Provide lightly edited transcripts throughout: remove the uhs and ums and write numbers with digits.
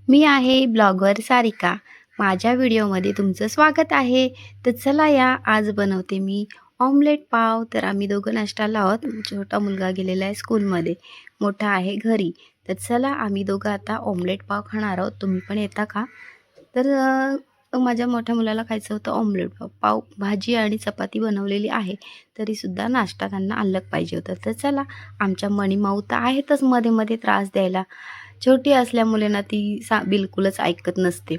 मी आहे ब्लॉगर सारिका। माझ्या व्हिडिओमध्ये तुमचं स्वागत आहे। तर चला या आज बनवते मी ऑमलेट पाव। तर आम्ही दोघं नाश्त्याला आहोत। छोटा मुलगा गेलेला आहे स्कूलमध्ये, मोठा आहे घरी। तर चला आम्ही दोघं आता ऑमलेट पाव खाणार आहोत। तुम्ही पण येता का? तर माझ्या मोठ्या मुलाला खायचं होतं ऑमलेट पाव। पाव भाजी आणि चपाती बनवलेली आहे, तरीसुद्धा नाश्ता त्यांना अलग पाहिजे होतं। तर चला, आमच्या मणिमाऊ तर आहेतच मध्ये मध्ये त्रास द्यायला। छोटी असल्यामुळे ना ती बिलकुलच ऐकत नसते।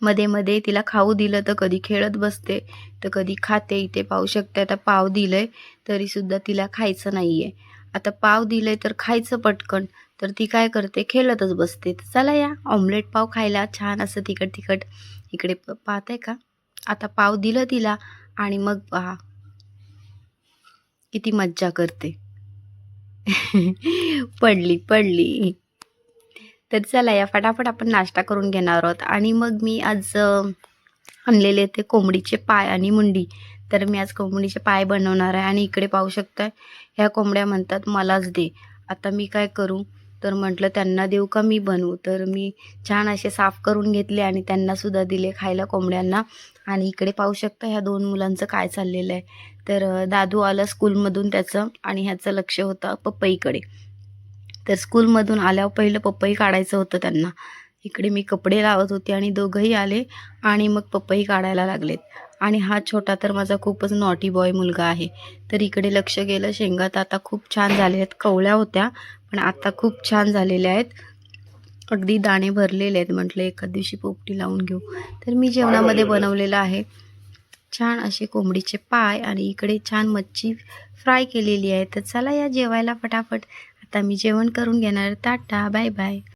मध्ये मध्ये तिला खाऊ दिलं तर कधी खेळत बसते, तर कधी खाते। इथे पाहू शकते, आता पाव दिलंय तरीसुद्धा तिला खायचं नाही आहे। आता पाव दिलंय तर खायचं पटकन, तर ती काय करते, खेळतच बसते। तर चला या ऑमलेट पाव खायला, छान असं तिखट तिखट। इकडे पाहताय का, आता पाव दिलं तिला आणि मग पहा किती मज्जा करते। पडली पडली। तर चला या फटाफट आपण नाश्ता करून घेणार आहोत। आणि मग मी आज आणलेले ते कोंबडीचे पाय आणि मुंडी। तर मी आज कोंबडीचे पाय बनवणार आहे। आणि इकडे पाहू शकताय, ह्या कोंबड्या म्हणतात मलाच दे। आता मी काय करू, तर म्हटलं त्यांना देऊ का मी बनवू। तर मी छान असे साफ करून घेतले आणि त्यांनासुद्धा दिले खायला कोंबड्यांना। आणि इकडे पाहू शकता ह्या दोन मुलांचं काय चाललेलं आहे। तर दादू आला स्कूलमधून त्याचं, आणि ह्याचं लक्ष होतं पपईकडे। तर स्कूलमधून आल्यावर पहिलं पपई काढायचं होतं त्यांना। इकडे मी कपडे लावत होते आणि दोघंही आले आणि मग पपई काढायला लागलेत। आणि हा छोटा तर माझा खूपच नॉटी बॉय मुलगा आहे। तर इकडे लक्ष गेलं, शेंगा तर आता खूप छान झाल्या आहेत। कवळ्या होत्या पण आता खूप छान झालेल्या आहेत, अगदी दाणे भरलेले आहेत। म्हटलं एखाद दिवशी पोपटी लावून घेऊ। तर मी जेवणामध्ये बनवलेलं आहे छान असे कोंबडीचे पाय, आणि इकडे छान मच्छी फ्राय केलेली आहे। तर चला या जेवायला फटाफट। आता मी जेवण करून घेणार। Tata bye bye.